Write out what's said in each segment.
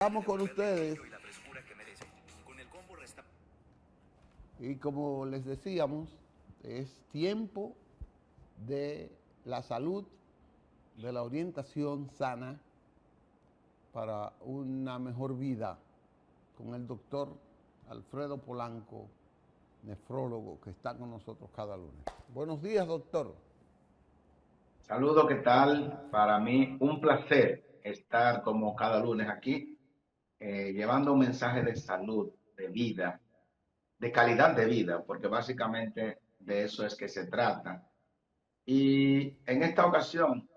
Estamos con ustedes y como les decíamos, es tiempo de la salud, de la orientación sana para una mejor vida con el doctor Alfredo Polanco, nefrólogo, que está con nosotros cada lunes. Buenos días, doctor. Saludos, ¿qué tal? Para mí un placer estar como cada lunes aquí, llevando un mensaje de salud, de vida, de calidad de vida, porque básicamente de eso es que se trata. Y en esta ocasión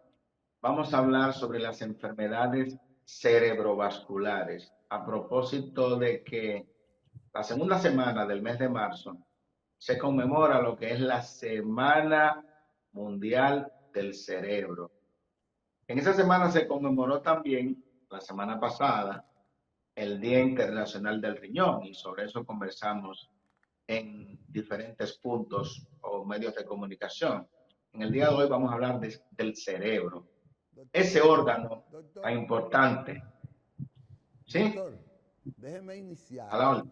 vamos a hablar sobre las enfermedades cerebrovasculares, a propósito de que la segunda semana del mes de marzo se conmemora lo que es la Semana Mundial del Cerebro. En esa semana se conmemoró también, la semana pasada, el Día Internacional del Riñón y sobre eso conversamos en diferentes puntos o medios de comunicación. En el día de hoy vamos a hablar del cerebro, Doctor, ese órgano tan doctor, importante. ¿Sí? doctor, déjeme A iniciar, la orden.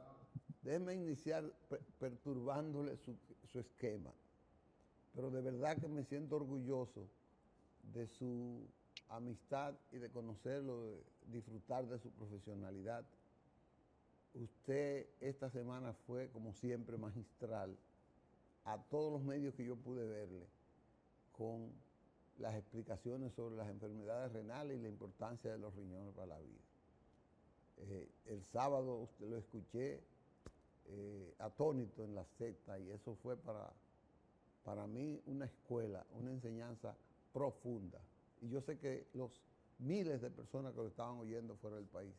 perturbándole su esquema, pero de verdad que me siento orgulloso de su amistad y de conocerlo, de disfrutar de su profesionalidad. Usted esta semana fue, como siempre, magistral a todos los medios que yo pude verle, con las explicaciones sobre las enfermedades renales y la importancia de los riñones para la vida. El sábado usted lo escuché atónito en la secta y eso fue para mí una escuela, una enseñanza profunda. Y yo sé que los miles de personas que lo estaban oyendo fuera del país.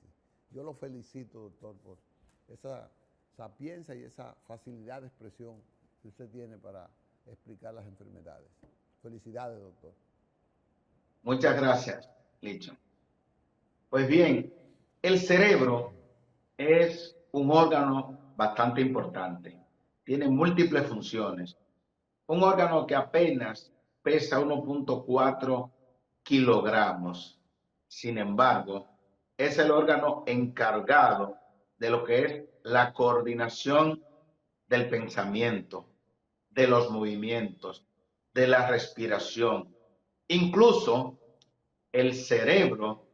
Yo lo felicito, doctor, por esa sapiencia y esa facilidad de expresión que usted tiene para explicar las enfermedades. Felicidades, doctor. Muchas gracias, Licho. Pues bien, el cerebro es un órgano bastante importante. Tiene múltiples funciones. Un órgano que apenas pesa 1.4 kilogramos. Sin embargo, es el órgano encargado de lo que es la coordinación del pensamiento, de los movimientos, de la respiración. Incluso el cerebro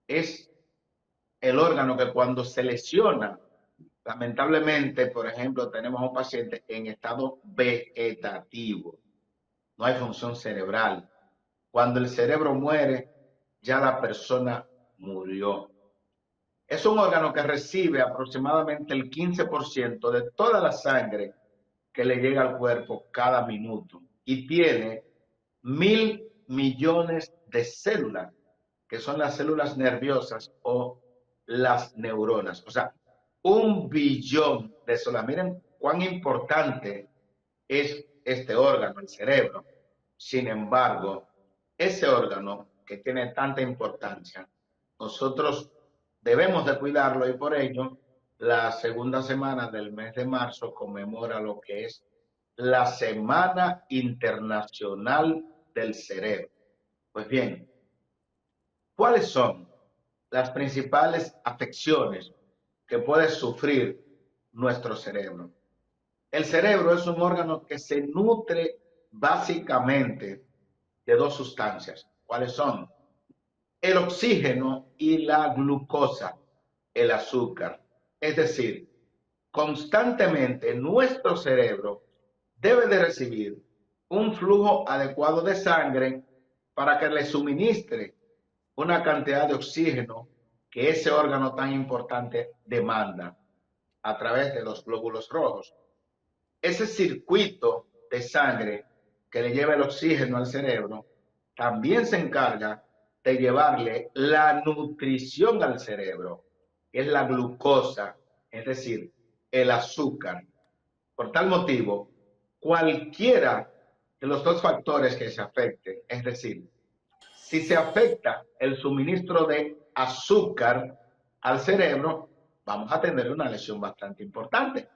es el órgano que cuando se lesiona, lamentablemente, por ejemplo, tenemos a un paciente en estado vegetativo, no hay función cerebral. Cuando el cerebro muere, ya la persona murió. Es un órgano que recibe aproximadamente el 15% de toda la sangre que le llega al cuerpo cada minuto y tiene 1.000 millones de células, que son las células nerviosas o las neuronas. O sea, 1 billón de células. Miren cuán importante es este órgano, el cerebro. Sin embargo, ese órgano que tiene tanta importancia, nosotros debemos de cuidarlo y por ello la segunda semana del mes de marzo conmemora lo que es la Semana Internacional del Cerebro. Pues bien, ¿cuáles son las principales afecciones que puede sufrir nuestro cerebro? El cerebro es un órgano que se nutre básicamente de dos sustancias. ¿Cuáles son? El oxígeno y la glucosa, el azúcar. Es decir, constantemente nuestro cerebro debe de recibir un flujo adecuado de sangre para que le suministre una cantidad de oxígeno que ese órgano tan importante demanda a través de los glóbulos rojos. Ese circuito de sangre que le lleva el oxígeno al cerebro también se encarga de llevarle la nutrición al cerebro, que es la glucosa, es decir, el azúcar. Por tal motivo, cualquiera de los dos factores que se afecten, es decir, si se afecta el suministro de azúcar al cerebro, vamos a tener una lesión bastante importante.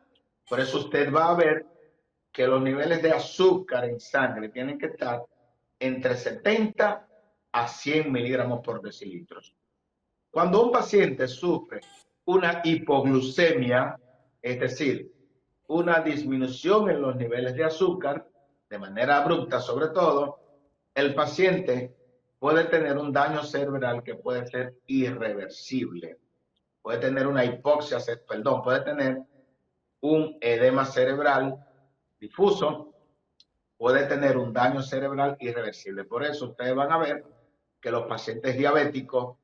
Por eso usted va a ver que los niveles de azúcar en sangre tienen que estar entre 70 a 100 miligramos por decilitros. Cuando un paciente sufre una hipoglucemia, es decir, una disminución en los niveles de azúcar, de manera abrupta sobre todo, el paciente puede tener un daño cerebral que puede ser irreversible. Puede tener una hipoxia, perdón, puede tener un edema cerebral difuso, puede tener un daño cerebral irreversible. Por eso ustedes van a ver que los pacientes diabéticos,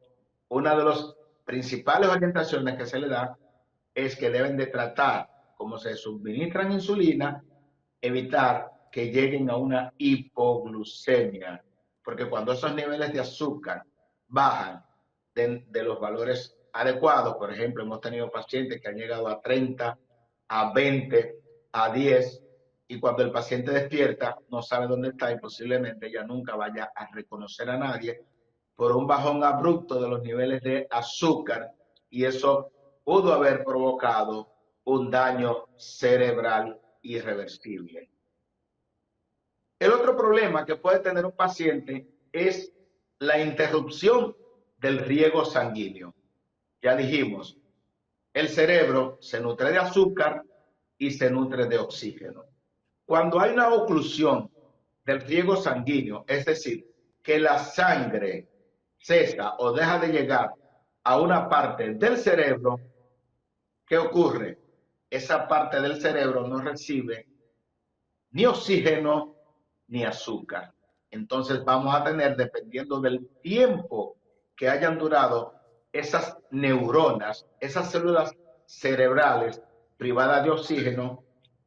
una de las principales orientaciones que se le da es que deben de tratar, como se suministran insulina, evitar que lleguen a una hipoglucemia, porque cuando esos niveles de azúcar bajan de los valores adecuados, por ejemplo, hemos tenido pacientes que han llegado a 30, a 20, a 10, y cuando el paciente despierta no sabe dónde está y posiblemente ya nunca vaya a reconocer a nadie por un bajón abrupto de los niveles de azúcar, y eso pudo haber provocado un daño cerebral irreversible. El otro problema que puede tener un paciente es la interrupción del riego sanguíneo. Ya dijimos, el cerebro se nutre de azúcar y se nutre de oxígeno. Cuando hay una oclusión del riego sanguíneo, es decir, que la sangre cesa o deja de llegar a una parte del cerebro, ¿qué ocurre? Esa parte del cerebro no recibe ni oxígeno ni azúcar. Entonces vamos a tener, dependiendo del tiempo que hayan durado esas neuronas, esas células cerebrales privadas de oxígeno,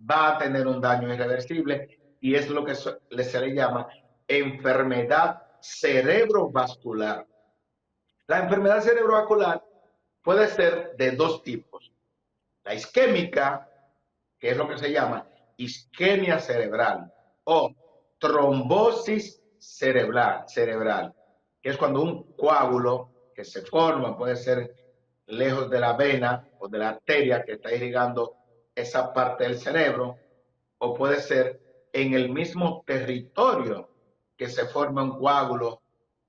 va a tener un daño irreversible, y es lo que se le llama enfermedad cerebrovascular. La enfermedad cerebrovascular puede ser de dos tipos: la isquémica, que es lo que se llama isquemia cerebral, o trombosis cerebral, que es cuando un coágulo que se forma, puede ser lejos de la vena o de la arteria que está irrigando esa parte del cerebro, o puede ser en el mismo territorio que se forma un coágulo,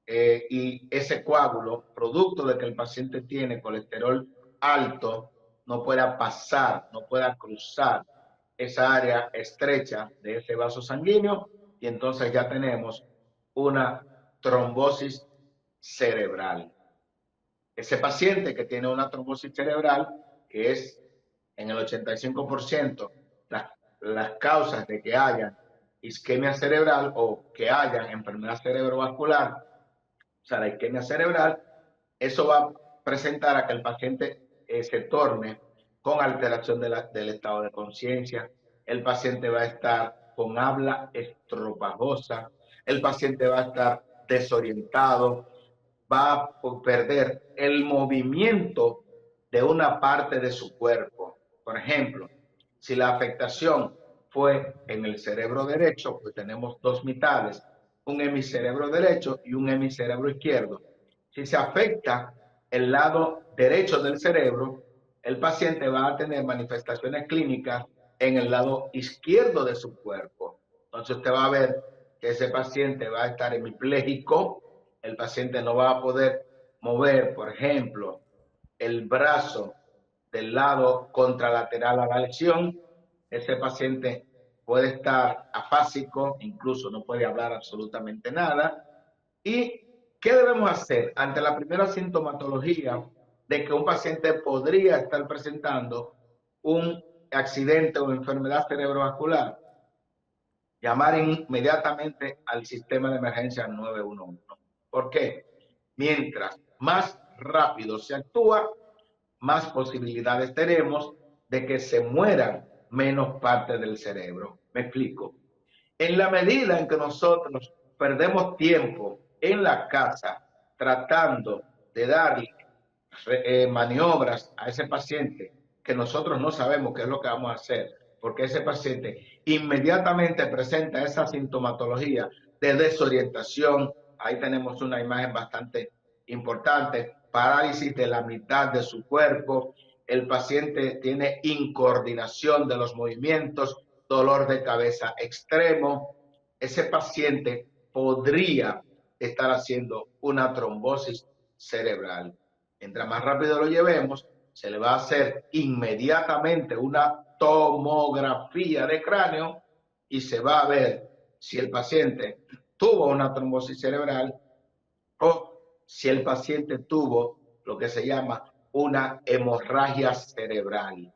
y ese coágulo, producto de que el paciente tiene colesterol alto, no pueda pasar, no pueda cruzar esa área estrecha de ese vaso sanguíneo, y entonces ya tenemos una trombosis cerebral. Ese paciente que tiene una trombosis cerebral, que es en el 85% las causas de que haya isquemia cerebral o que haya enfermedad cerebrovascular, o sea, la isquemia cerebral, eso va a presentar a que el paciente se torne con alteración del estado de conciencia. El paciente va a estar con habla estropajosa, el paciente va a estar desorientado, va a perder el movimiento de una parte de su cuerpo. Por ejemplo, si la afectación fue en el cerebro derecho, pues tenemos dos mitades, un hemicerebro derecho y un hemicerebro izquierdo. Si se afecta el lado derecho del cerebro, el paciente va a tener manifestaciones clínicas en el lado izquierdo de su cuerpo. Entonces usted va a ver que ese paciente va a estar hemipléjico, el paciente no va a poder mover, por ejemplo, el brazo del lado contralateral a la lesión. Ese paciente puede estar afásico, incluso no puede hablar absolutamente nada. ¿Y qué debemos hacer ante la primera sintomatología de que un paciente podría estar presentando un accidente o enfermedad cerebrovascular? Llamar inmediatamente al sistema de emergencia 911. ¿Por qué? Mientras más rápido se actúa, más posibilidades tenemos de que se mueran menos parte del cerebro. Me explico. En la medida en que nosotros perdemos tiempo en la casa tratando de darle maniobras a ese paciente, que nosotros no sabemos qué es lo que vamos a hacer, porque ese paciente inmediatamente presenta esa sintomatología de desorientación. Ahí tenemos una imagen bastante importante: parálisis de la mitad de su cuerpo, el paciente tiene incoordinación de los movimientos, dolor de cabeza extremo. Ese paciente podría estar haciendo una trombosis cerebral. Mientras más rápido lo llevemos, se le va a hacer inmediatamente una tomografía de cráneo y se va a ver si el paciente tuvo una trombosis cerebral o si el paciente tuvo lo que se llama una hemorragia cerebral.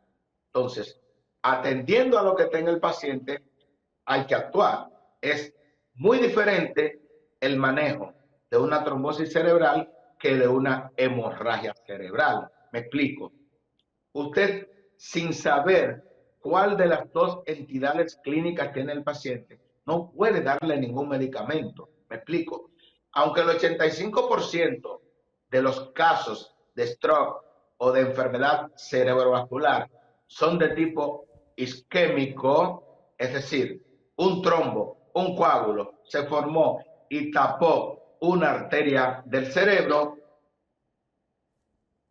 Entonces, atendiendo a lo que tenga el paciente, hay que actuar. Es muy diferente el manejo de una trombosis cerebral que de una hemorragia cerebral. Me explico. Usted, sin saber cuál de las dos entidades clínicas tiene el paciente, no puede darle ningún medicamento. Me explico. Aunque el 85% de los casos de stroke o de enfermedad cerebrovascular son de tipo isquémico, es decir, un trombo, un coágulo se formó y tapó una arteria del cerebro,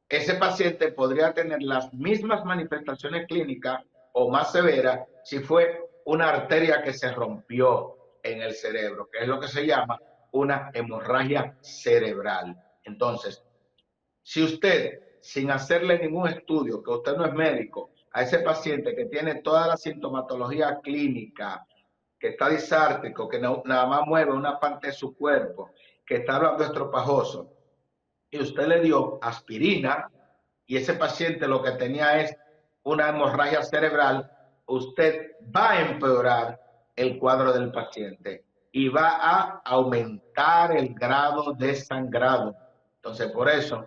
ese paciente podría tener las mismas manifestaciones clínicas o más severas si fue una arteria que se rompió en el cerebro, que es lo que se llama una hemorragia cerebral. Entonces, si usted, sin hacerle ningún estudio, que usted no es médico, a ese paciente que tiene toda la sintomatología clínica, que está disártrico, que nada más mueve una parte de su cuerpo, que está hablando estropajoso, y usted le dio aspirina y ese paciente lo que tenía es una hemorragia cerebral, usted va a empeorar el cuadro del paciente y va a aumentar el grado de sangrado. Entonces, por eso,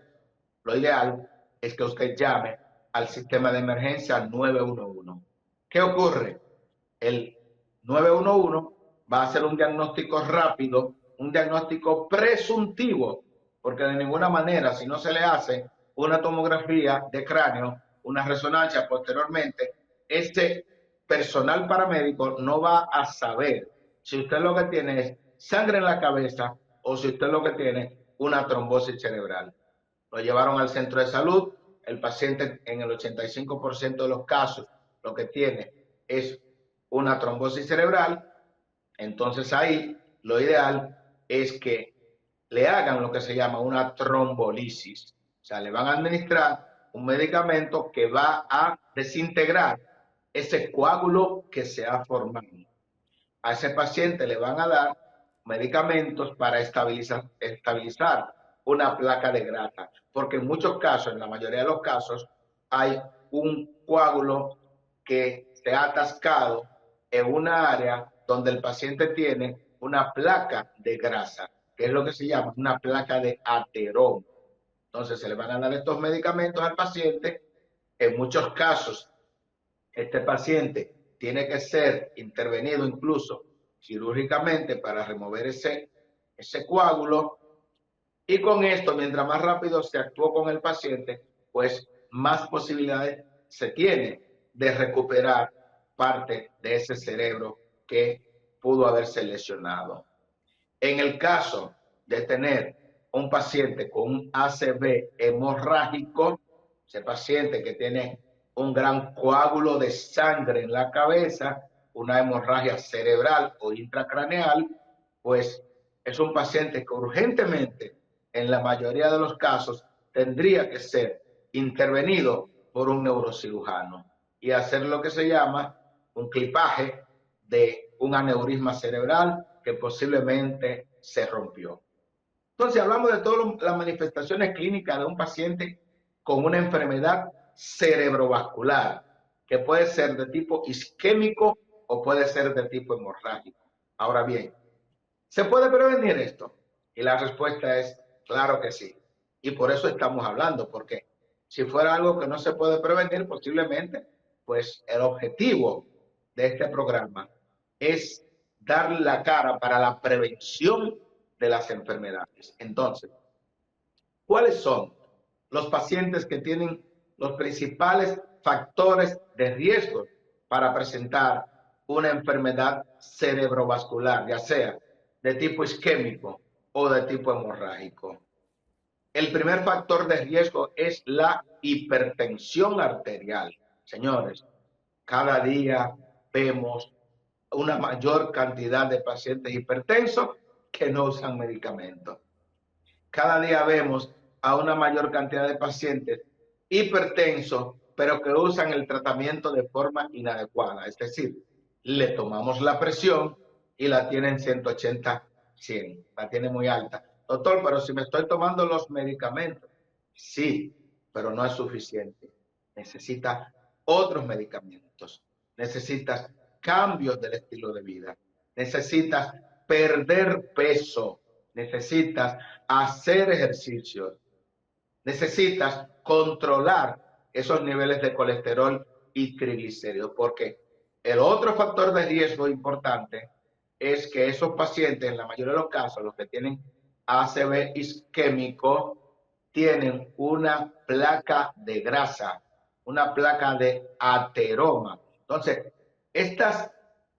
lo ideal es que usted llame al sistema de emergencia 911. ¿Qué ocurre? El 911 va a hacer un diagnóstico rápido, un diagnóstico presuntivo, porque de ninguna manera, si no se le hace una tomografía de cráneo, una resonancia posteriormente, este personal paramédico no va a saber si usted lo que tiene es sangre en la cabeza o si usted lo que tiene una trombosis cerebral. Lo llevaron al centro de salud, el paciente en el 85% de los casos lo que tiene es una trombosis cerebral. Entonces ahí lo ideal es que le hagan lo que se llama una trombolisis. O sea, le van a administrar un medicamento que va a desintegrar ese coágulo que se ha formado. A ese paciente le van a dar medicamentos para estabilizar una placa de grasa, porque en muchos casos, en la mayoría de los casos, hay un coágulo que se ha atascado en una área donde el paciente tiene una placa de grasa, que es lo que se llama una placa de ateroma. Entonces se le van a dar estos medicamentos al paciente. En muchos casos, este paciente tiene que ser intervenido incluso quirúrgicamente para remover ese coágulo. Y con esto, mientras más rápido se actuó con el paciente, pues más posibilidades se tiene de recuperar parte de ese cerebro que pudo haberse lesionado. En el caso de tener un paciente con un ACV hemorrágico, ese paciente que tiene un gran coágulo de sangre en la cabeza, una hemorragia cerebral o intracraneal, pues es un paciente que urgentemente, en la mayoría de los casos, tendría que ser intervenido por un neurocirujano y hacer lo que se llama un clipaje de un aneurisma cerebral que posiblemente se rompió. Entonces hablamos de todas las manifestaciones clínicas de un paciente con una enfermedad cerebrovascular, que puede ser de tipo isquémico o puede ser de tipo hemorrágico. Ahora bien, ¿se puede prevenir esto? Y la respuesta es claro que sí. Y por eso estamos hablando, porque si fuera algo que no se puede prevenir, posiblemente, pues el objetivo de este programa es dar la cara para la prevención de las enfermedades. Entonces, ¿cuáles son los pacientes que tienen los principales factores de riesgo para presentar una enfermedad cerebrovascular, ya sea de tipo isquémico o de tipo hemorrágico? El primer factor de riesgo es la hipertensión arterial. Señores, cada día vemos una mayor cantidad de pacientes hipertensos que no usan medicamentos. Cada día vemos a una mayor cantidad de pacientes hipertensos, pero que usan el tratamiento de forma inadecuada. Es decir, le tomamos la presión y la tiene en 180, 100, la tiene muy alta. Doctor, pero si me estoy tomando los medicamentos, sí, pero no es suficiente. Necesita otros medicamentos, necesitas cambios del estilo de vida, necesitas perder peso, necesitas hacer ejercicios, necesitas controlar esos niveles de colesterol y triglicéridos, porque el otro factor de riesgo importante es que esos pacientes, en la mayoría de los casos, los que tienen ACV isquémico, tienen una placa de grasa, una placa de ateroma. Entonces, estas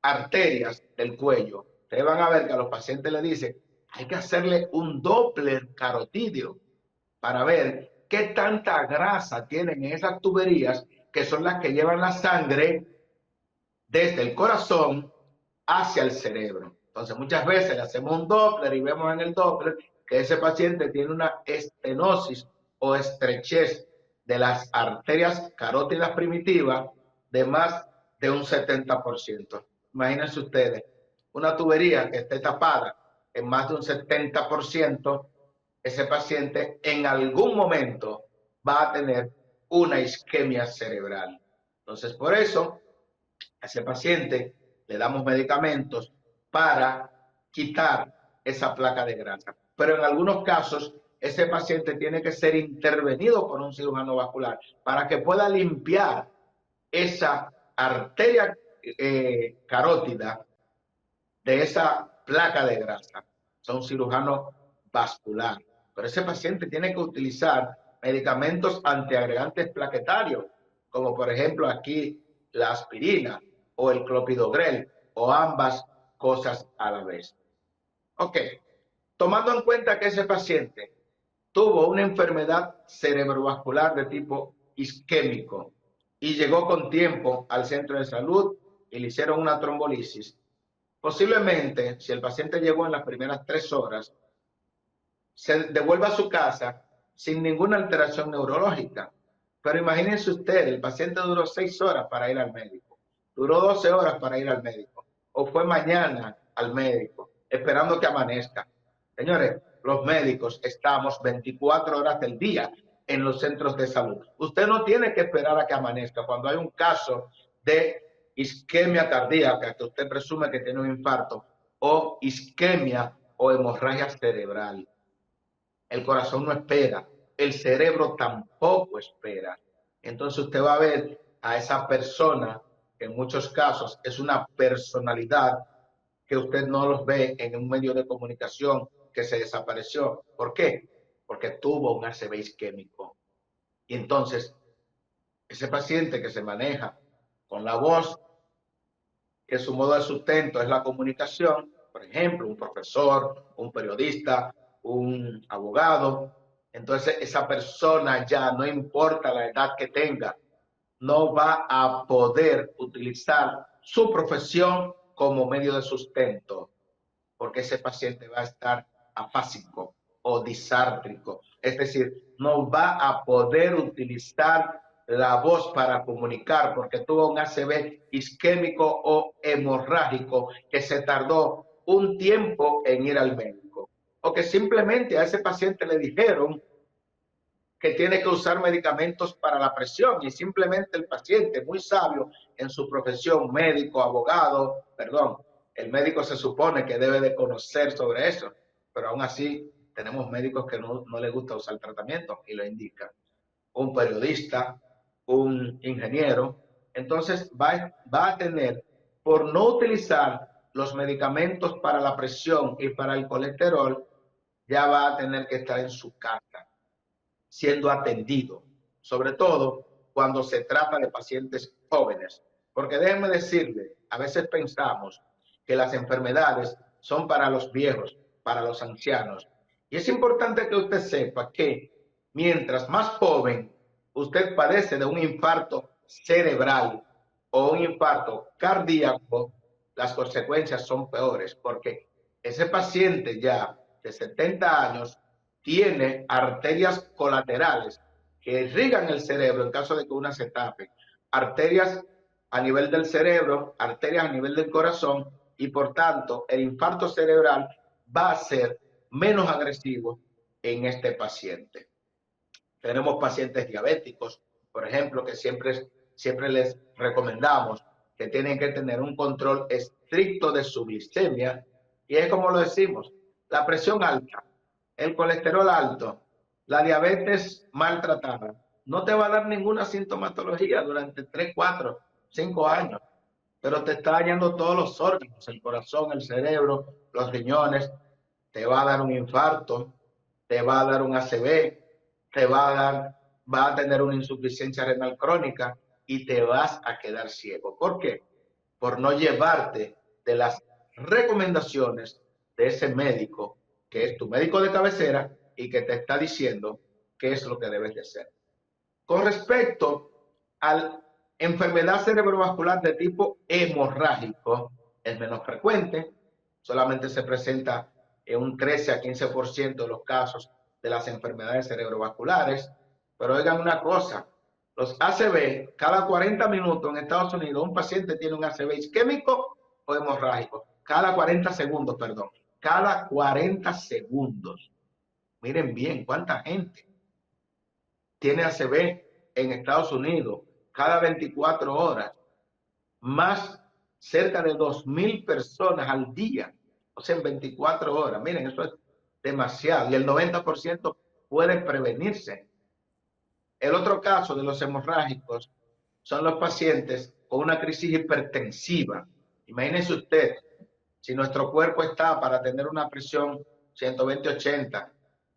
arterias del cuello, ustedes van a ver que a los pacientes les dicen, hay que hacerle un Doppler carotídeo para ver qué tanta grasa tienen en esas tuberías que son las que llevan la sangre desde el corazón hacia el cerebro. Entonces, muchas veces le hacemos un Doppler y vemos en el Doppler que ese paciente tiene una estenosis o estrechez de las arterias carótidas primitivas de más de un 70%. Imagínense ustedes, una tubería que esté tapada en más de un 70%, ese paciente en algún momento va a tener una isquemia cerebral. Entonces, por eso, a ese paciente le damos medicamentos para quitar esa placa de grasa. Pero en algunos casos, ese paciente tiene que ser intervenido por un cirujano vascular para que pueda limpiar esa arteria carótida de esa placa de grasa. Es un cirujano vascular. Pero ese paciente tiene que utilizar medicamentos antiagregantes plaquetarios, como por ejemplo aquí la aspirina o el clopidogrel, o ambas cosas a la vez. Ok, tomando en cuenta que ese paciente tuvo una enfermedad cerebrovascular de tipo isquémico y llegó con tiempo al centro de salud y le hicieron una trombolisis, posiblemente, si el paciente llegó en las primeras 3 horas, se devuelva a su casa sin ninguna alteración neurológica. Pero imagínense usted, el paciente duró 6 horas para ir al médico, duró 12 horas para ir al médico, o fue mañana al médico, esperando que amanezca. Señores, los médicos estamos 24 horas del día en los centros de salud. Usted no tiene que esperar a que amanezca. Cuando hay un caso de isquemia cardíaca, que usted presume que tiene un infarto, o isquemia o hemorragia cerebral, el corazón no espera, el cerebro tampoco espera. Entonces usted va a ver a esa persona, que en muchos casos es una personalidad que usted no los ve en un medio de comunicación que se desapareció. ¿Por qué? Porque tuvo un ACV isquémico. Y entonces, ese paciente que se maneja con la voz, que su modo de sustento es la comunicación, por ejemplo, un profesor, un periodista, un abogado, entonces esa persona ya, no importa la edad que tenga, no va a poder utilizar su profesión como medio de sustento, porque ese paciente va a estar afásico o disártrico, es decir, no va a poder utilizar la voz para comunicar porque tuvo un ACV isquémico o hemorrágico que se tardó un tiempo en ir al médico, o que simplemente a ese paciente le dijeron que tiene que usar medicamentos para la presión y simplemente el paciente, muy sabio en su profesión, médico, abogado, perdón, el médico se supone que debe de conocer sobre eso, pero aún así tenemos médicos que no les gusta usar tratamiento y lo indican. Un periodista, un ingeniero, entonces va a tener, por no utilizar los medicamentos para la presión y para el colesterol, ya va a tener que estar en su casa siendo atendido, sobre todo cuando se trata de pacientes jóvenes. Porque déjenme decirle, a veces pensamos que las enfermedades son para los viejos, para los ancianos. Y es importante que usted sepa que mientras más joven usted padece de un infarto cerebral o un infarto cardíaco, las consecuencias son peores, porque ese paciente ya de 70 años tiene arterias colaterales que irrigan el cerebro en caso de que una se tape. Arterias a nivel del cerebro, arterias a nivel del corazón, y por tanto el infarto cerebral va a ser menos agresivo en este paciente. Tenemos pacientes diabéticos, por ejemplo, que siempre les recomendamos que tienen que tener un control estricto de su glicemia, y es como lo decimos, la presión alta, el colesterol alto, la diabetes maltratada, no te va a dar ninguna sintomatología durante 3, 4, 5 años, pero te está dañando todos los órganos, el corazón, el cerebro, los riñones, te va a dar un infarto, te va a dar un ACV, va a tener una insuficiencia renal crónica y te vas a quedar ciego. ¿Por qué? Por no llevarte de las recomendaciones de ese médico, que es tu médico de cabecera y que te está diciendo qué es lo que debes de hacer. Con respecto a la enfermedad cerebrovascular de tipo hemorrágico, es menos frecuente, solamente se presenta en un 13 a 15% de los casos de las enfermedades cerebrovasculares. Pero oigan una cosa, los ACV, cada 40 minutos en Estados Unidos un paciente tiene un ACV isquémico o hemorrágico. Cada 40 segundos, perdón. Cada 40 segundos. Miren bien, cuánta gente tiene ACV en Estados Unidos cada 24 horas. Más cerca de 2,000 personas al día. O sea, en 24 horas. Miren, eso es demasiado. Y el 90% puede prevenirse. El otro caso de los hemorrágicos son los pacientes con una crisis hipertensiva. Imagínense usted, si nuestro cuerpo está para tener una presión 120/80,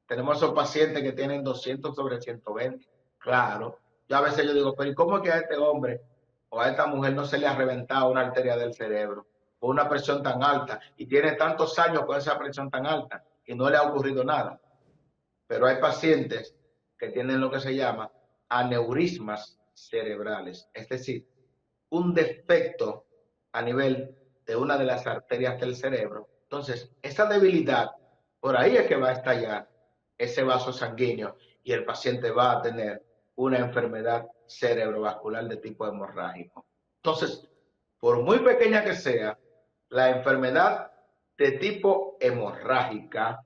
tenemos esos pacientes que tienen 200/120. Claro, yo a veces yo digo, pero ¿y cómo es que a este hombre o a esta mujer no se le ha reventado una arteria del cerebro con una presión tan alta y tiene tantos años con esa presión tan alta y no le ha ocurrido nada? Pero hay pacientes que tienen lo que se llama aneurismas cerebrales, es decir, un defecto a nivel de una de las arterias del cerebro. Entonces, esa debilidad, por ahí es que va a estallar ese vaso sanguíneo y el paciente va a tener una enfermedad cerebrovascular de tipo hemorrágico. Entonces, por muy pequeña que sea, la enfermedad de tipo hemorrágica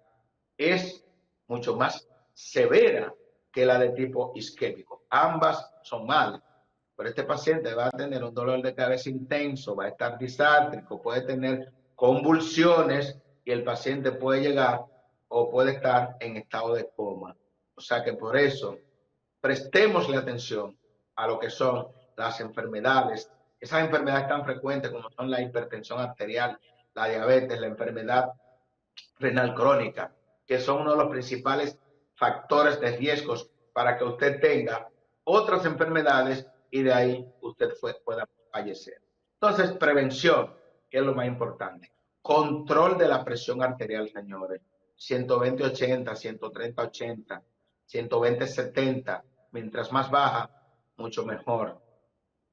es mucho más severa que la de tipo isquémico. Ambas son malas. Pero este paciente va a tener un dolor de cabeza intenso, va a estar disártrico, puede tener convulsiones y el paciente puede llegar o puede estar en estado de coma. O sea que por eso prestémosle atención a lo que son las enfermedades, esas enfermedades tan frecuentes como son la hipertensión arterial, la diabetes, la enfermedad renal crónica, que son uno de los principales factores de riesgos para que usted tenga otras enfermedades y de ahí usted pueda fallecer. Entonces, prevención, que es lo más importante. Control de la presión arterial, señores. 120/80, 130/80, 120/70. Mientras más baja, mucho mejor.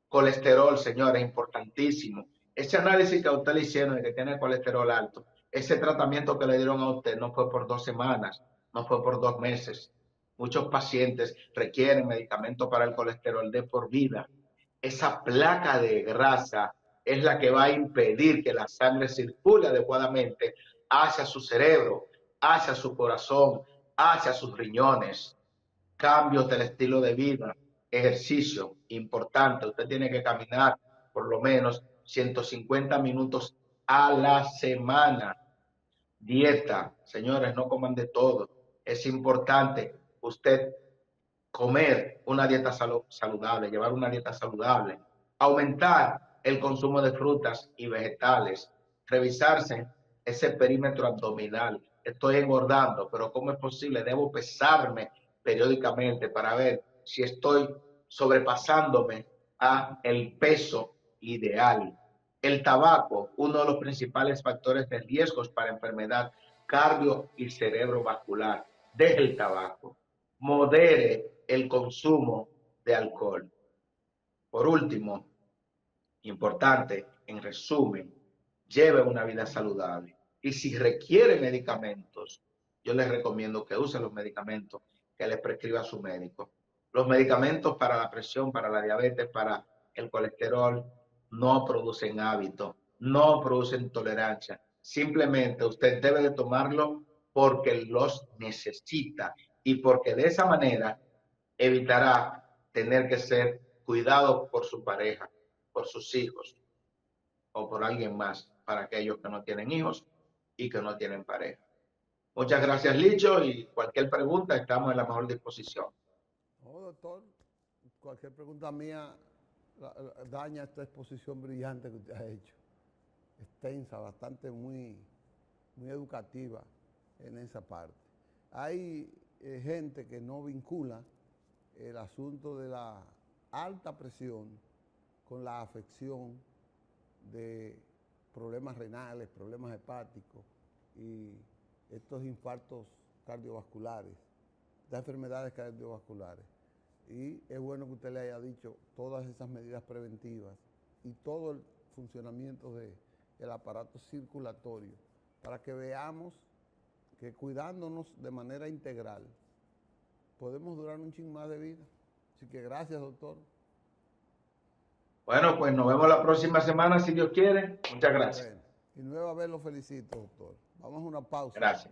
Colesterol, señores, importantísimo. Ese análisis que a usted le hicieron de que tiene colesterol alto, ese tratamiento que le dieron a usted no fue por 2 semanas, no fue por 2 meses. Muchos pacientes requieren medicamentos para el colesterol de por vida. Esa placa de grasa es la que va a impedir que la sangre circule adecuadamente hacia su cerebro, hacia su corazón, hacia sus riñones. Cambios del estilo de vida, ejercicio, importante. Usted tiene que caminar por lo menos 150 minutos a la semana. Dieta, señores, no coman de todo. Es importante usted comer una dieta saludable, llevar una dieta saludable, aumentar el consumo de frutas y vegetales, revisarse ese perímetro abdominal. Estoy engordando, pero ¿cómo es posible? Debo pesarme periódicamente para ver si estoy sobrepasándome a el peso ideal. El tabaco, uno de los principales factores de riesgos para enfermedad cardio y cerebrovascular. Deje el tabaco. Modere el consumo de alcohol. Por último, importante, en resumen, lleve una vida saludable. Y si requiere medicamentos, yo les recomiendo que usen los medicamentos que les prescriba su médico. Los medicamentos para la presión, para la diabetes, para el colesterol, no producen hábito, no producen tolerancia. Simplemente usted debe de tomarlo porque los necesita y porque de esa manera evitará tener que ser cuidado por su pareja, por sus hijos o por alguien más, para aquellos que no tienen hijos y que no tienen pareja. Muchas gracias, Licho, y cualquier pregunta estamos en la mejor disposición. No, doctor, cualquier pregunta mía daña esta exposición brillante que usted ha hecho. Extensa, bastante muy educativa en esa parte. Hay gente que no vincula el asunto de la alta presión con la afección de problemas renales, problemas hepáticos y estos infartos cardiovasculares, estas enfermedades cardiovasculares. Y es bueno que usted le haya dicho todas esas medidas preventivas y todo el funcionamiento del aparato circulatorio para que veamos que cuidándonos de manera integral podemos durar un chin más de vida. Así que gracias, doctor. Bueno, pues nos vemos la próxima semana, si Dios quiere. Muchas gracias. Bueno, y nueva vez lo felicito, doctor. Vamos a una pausa. Gracias.